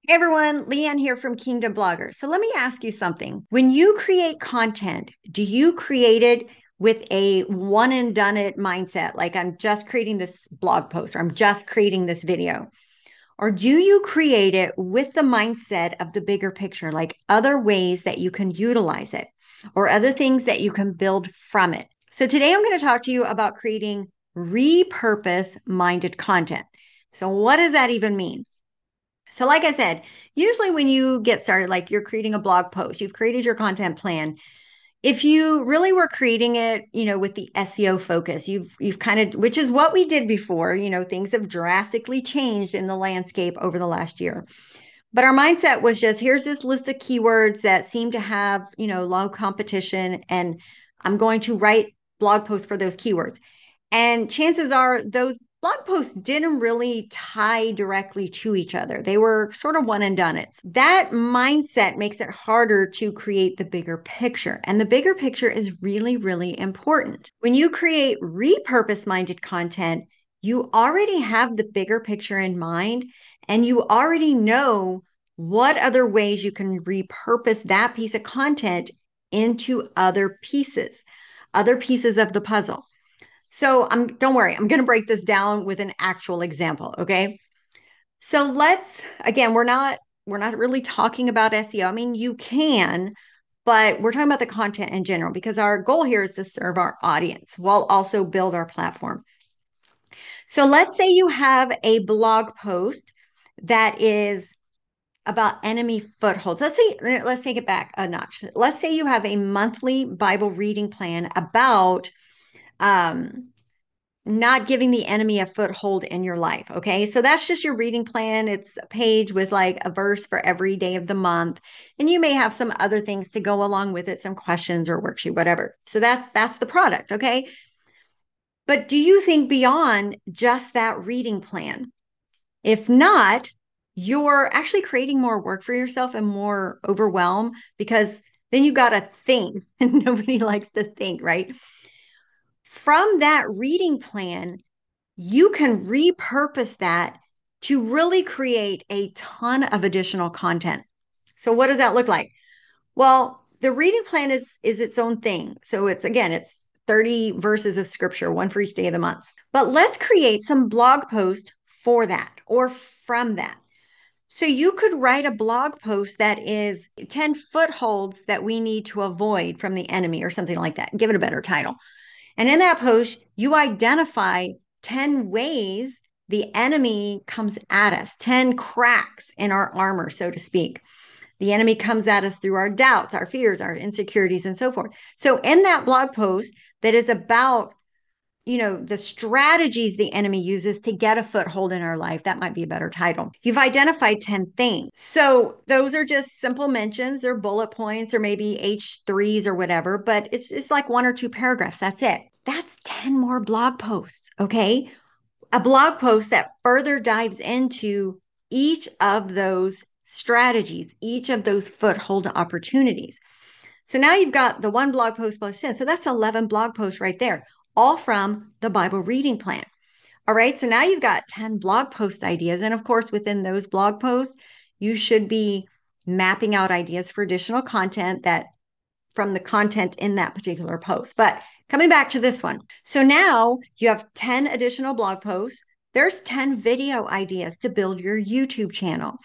Hey everyone, Leanne here from Kingdom Blogger. So let me ask you something. When you create content, do you create it with a one and done it mindset? Like I'm just creating this blog post or I'm just creating this video. Or do you create it with the mindset of the bigger picture, like other ways that you can utilize it or other things that you can build from it? So today I'm going to talk to you about creating repurpose-minded content. So what does that even mean? So, like I said, usually when you get started, like you're creating a blog post, you've created your content plan. If you really were creating it, with the SEO focus, you've kind of, which is what we did before, things have drastically changed in the landscape over the last year. But our mindset was just here's this list of keywords that seem to have, low competition, and I'm going to write blog posts for those keywords. And chances are those blog posts didn't really tie directly to each other. They were sort of one and done it. That mindset makes it harder to create the bigger picture. And the bigger picture is really, really important. When you create repurpose minded content, you already have the bigger picture in mind and you already know what other ways you can repurpose that piece of content into other pieces of the puzzle. So don't worry, I'm going to break this down with an actual example, okay? So again, we're not really talking about SEO. I mean, you can, but we're talking about the content in general because our goal here is to serve our audience while also build our platform. So let's say you have a blog post that is about enemy footholds. Let's take it back a notch. Let's say you have a monthly Bible reading plan about um not giving the enemy a foothold in your life. Okay. So that's just your reading plan. It's a page with like a verse for every day of the month. And you may have some other things to go along with it, some questions or worksheet, whatever. So that's the product. Okay. But do you think beyond just that reading plan? If not, you're actually creating more work for yourself and more overwhelm because then you got to think and nobody likes to think, right? From that reading plan, you can repurpose that to really create a ton of additional content. So what does that look like? Well, the reading plan is its own thing. So it's 30 verses of scripture, one for each day of the month. But let's create some blog post for that or from that. So you could write a blog post that is 10 footholds that we need to avoid from the enemy or something like that. Give it a better title. And in that post, you identify 10 ways the enemy comes at us, 10 cracks in our armor, so to speak. The enemy comes at us through our doubts, our fears, our insecurities, and so forth. So in that blog post that is about, the strategies the enemy uses to get a foothold in our life, that might be a better title. You've identified 10 things. So those are just simple mentions, they're bullet points or maybe H3s or whatever, but it's like one or two paragraphs. That's it. That's 10 more blog posts. Okay. A blog post that further dives into each of those strategies, each of those foothold opportunities. So now you've got the one blog post plus 10. So that's 11 blog posts right there, all from the Bible reading plan. All right. So now you've got 10 blog post ideas. And of course, within those blog posts, you should be mapping out ideas for additional content that from the content in that particular post. But coming back to this one. So now you have 10 additional blog posts. There's 10 video ideas to build your YouTube channel.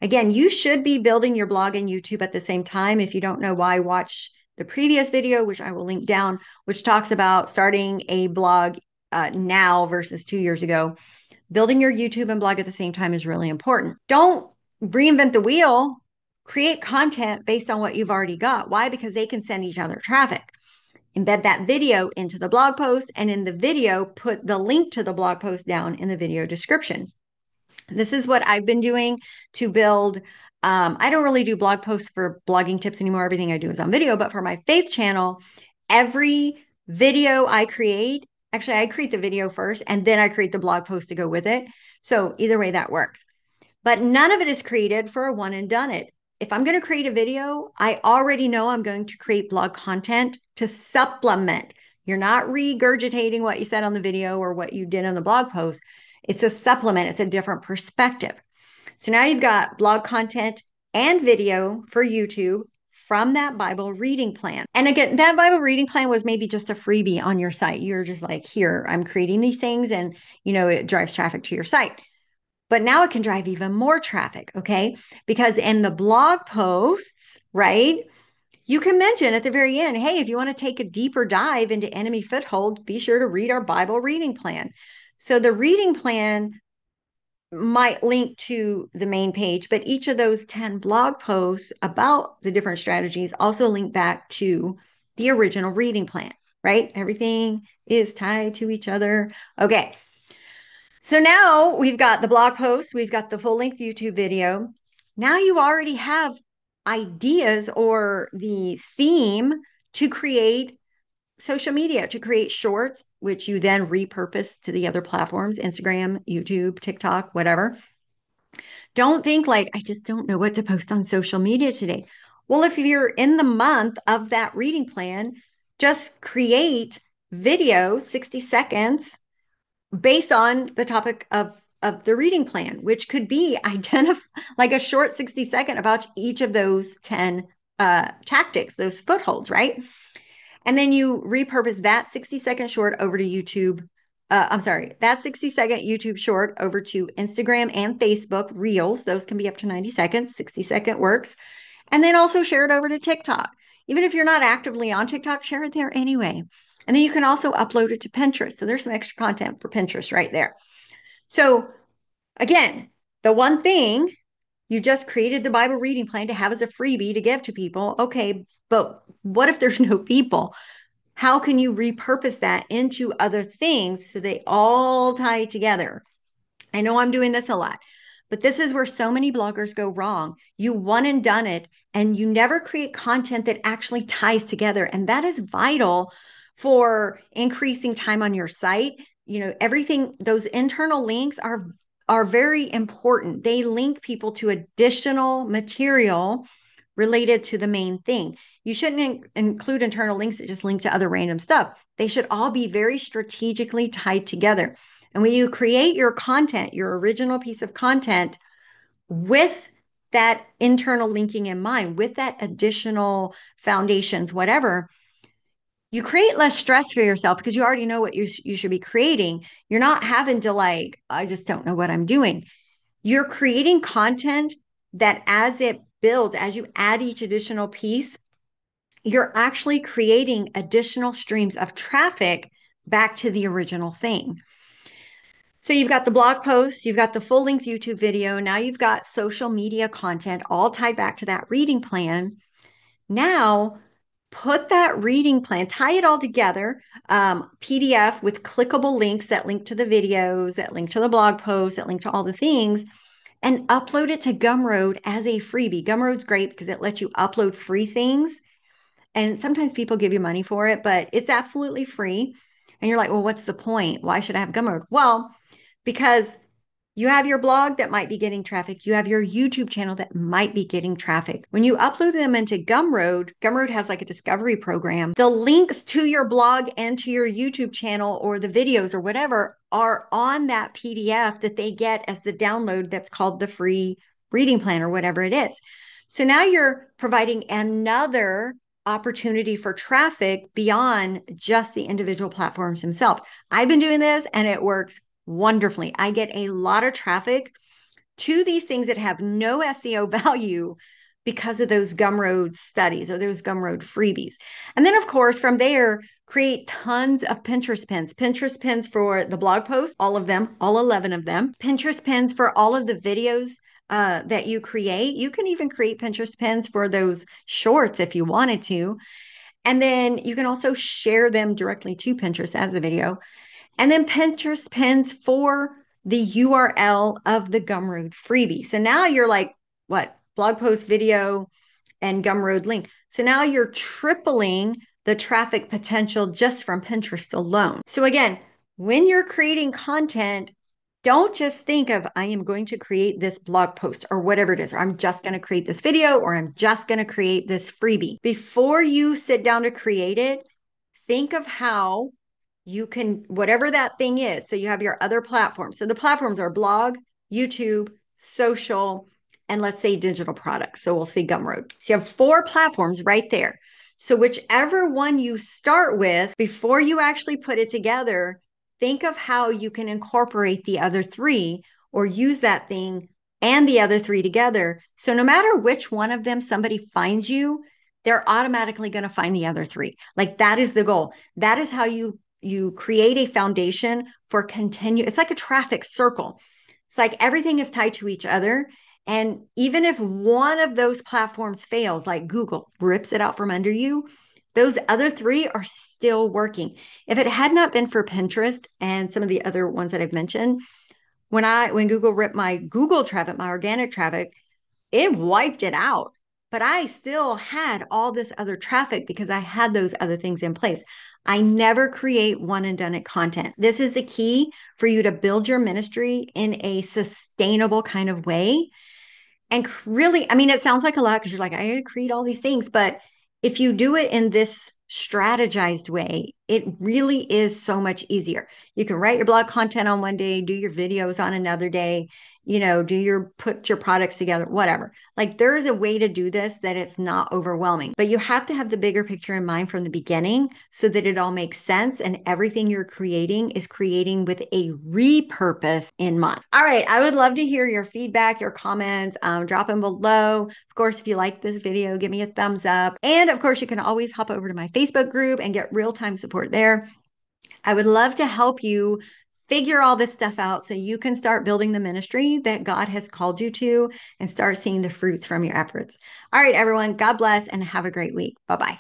Again, you should be building your blog and YouTube at the same time. If you don't know why, watch the previous video, which I will link down, which talks about starting a blog now versus 2 years ago. Building your YouTube and blog at the same time is really important. Don't reinvent the wheel. Create content based on what you've already got. Why? Because they can send each other traffic. Embed that video into the blog post, and in the video, put the link to the blog post down in the video description. This is what I've been doing to build. I don't really do blog posts for blogging tips anymore. Everything I do is on video, but for my faith channel, every video I create, actually, I create the video first and then I create the blog post to go with it. So either way, that works. But none of it is created for a one and done it. If I'm going to create a video, I already know I'm going to create blog content to supplement. You're not regurgitating what you said on the video or what you did on the blog post. It's a supplement. It's a different perspective. So now you've got blog content and video for YouTube from that Bible reading plan. And again, that Bible reading plan was maybe just a freebie on your site. You're just like, here, I'm creating these things, and it drives traffic to your site. But now it can drive even more traffic, okay? Because in the blog posts, right, you can mention at the very end, hey, if you want to take a deeper dive into enemy foothold, be sure to read our Bible reading plan. So the reading plan might link to the main page, but each of those 10 blog posts about the different strategies also link back to the original reading plan, right? Everything is tied to each other. Okay. So now we've got the blog post, we've got the full length YouTube video. Now you already have ideas or the theme to create social media, to create shorts, which you then repurpose to the other platforms, Instagram, YouTube, TikTok, whatever. Don't think like, I just don't know what to post on social media today. Well, if you're in the month of that reading plan, just create video, 60 seconds, based on the topic of the reading plan, which could be identify like a short 60-second about each of those 10 tactics, those footholds, right? And then you repurpose that 60-second short over to YouTube. I'm sorry, that 60-second YouTube short over to Instagram and Facebook Reels. Those can be up to 90 seconds, 60-second works. And then also share it over to TikTok. Even if you're not actively on TikTok, share it there anyway. And then you can also upload it to Pinterest. So there's some extra content for Pinterest right there. So again, the one thing, you just created the Bible reading plan to have as a freebie to give to people. Okay, but what if there's no people? How can you repurpose that into other things so they all tie together? I know I'm doing this a lot, but this is where so many bloggers go wrong. You one and done it, and you never create content that actually ties together. And that is vital for increasing time on your site. Everything, those internal links are very important. They link people to additional material related to the main thing. You shouldn't include internal links that just link to other random stuff. They should all be very strategically tied together. And when you create your content, your original piece of content with that internal linking in mind, with that additional foundations, whatever, you create less stress for yourself because you already know what you should be creating. You're not having to like, I just don't know what I'm doing. You're creating content that as it builds, as you add each additional piece, you're actually creating additional streams of traffic back to the original thing. So you've got the blog post, you've got the full length YouTube video. Now you've got social media content all tied back to that reading plan. Now put that reading plan, tie it all together, PDF with clickable links that link to the videos, that link to the blog post, that link to all the things, and upload it to Gumroad as a freebie. Gumroad's great because it lets you upload free things. And sometimes people give you money for it, but it's absolutely free. And you're like, well, what's the point? Why should I have Gumroad? Well, because you have your blog that might be getting traffic. You have your YouTube channel that might be getting traffic. When you upload them into Gumroad, Gumroad has like a discovery program. The links to your blog and to your YouTube channel or the videos or whatever are on that PDF that they get as the download that's called the free reading plan or whatever it is. So now you're providing another opportunity for traffic beyond just the individual platforms themselves. I've been doing this and it works wonderfully. I get a lot of traffic to these things that have no SEO value because of those Gumroad studies or those Gumroad freebies. And then, of course, from there, create tons of Pinterest pins. Pinterest pins for the blog post, all of them, all 11 of them. Pinterest pins for all of the videos that you create. You can even create Pinterest pins for those shorts if you wanted to. And then you can also share them directly to Pinterest as a video. And then Pinterest pins for the URL of the Gumroad freebie. So now you're like, what? Blog post, video, and Gumroad link. So now you're tripling the traffic potential just from Pinterest alone. So again, when you're creating content, don't just think of, I am going to create this blog post or whatever it is, or I'm just going to create this video, or I'm just going to create this freebie. Before you sit down to create it, think of how you can, whatever that thing is. So you have your other platforms. So the platforms are blog, YouTube, social, and let's say digital products. So we'll see Gumroad. So you have 4 platforms right there. So whichever one you start with, before you actually put it together, think of how you can incorporate the other 3 or use that thing and the other 3 together. So no matter which one of them somebody finds you, they're automatically going to find the other 3. Like that is the goal. That is how you create a foundation for continue. It's like a traffic circle. It's like everything is tied to each other. And even if one of those platforms fails, like Google rips it out from under you, those other 3 are still working. If it had not been for Pinterest and some of the other ones that I've mentioned, when Google ripped my Google traffic, my organic traffic, it wiped it out. But I still had all this other traffic because I had those other things in place. I never create one and done it content. This is the key for you to build your ministry in a sustainable kind of way. And really, I mean, it sounds like a lot because you're like, I got to create all these things. But if you do it in this strategized way, it really is so much easier. You can write your blog content on one day, do your videos on another day, put your products together, whatever. Like there is a way to do this that it's not overwhelming, but you have to have the bigger picture in mind from the beginning so that it all makes sense and everything you're creating is creating with a repurpose in mind. All right. I would love to hear your feedback, your comments, drop them below. Of course, if you like this video, give me a thumbs up. And of course, you can always hop over to my Facebook group and get real-time support there. I would love to help you figure all this stuff out so you can start building the ministry that God has called you to and start seeing the fruits from your efforts. All right, everyone, God bless and have a great week. Bye-bye.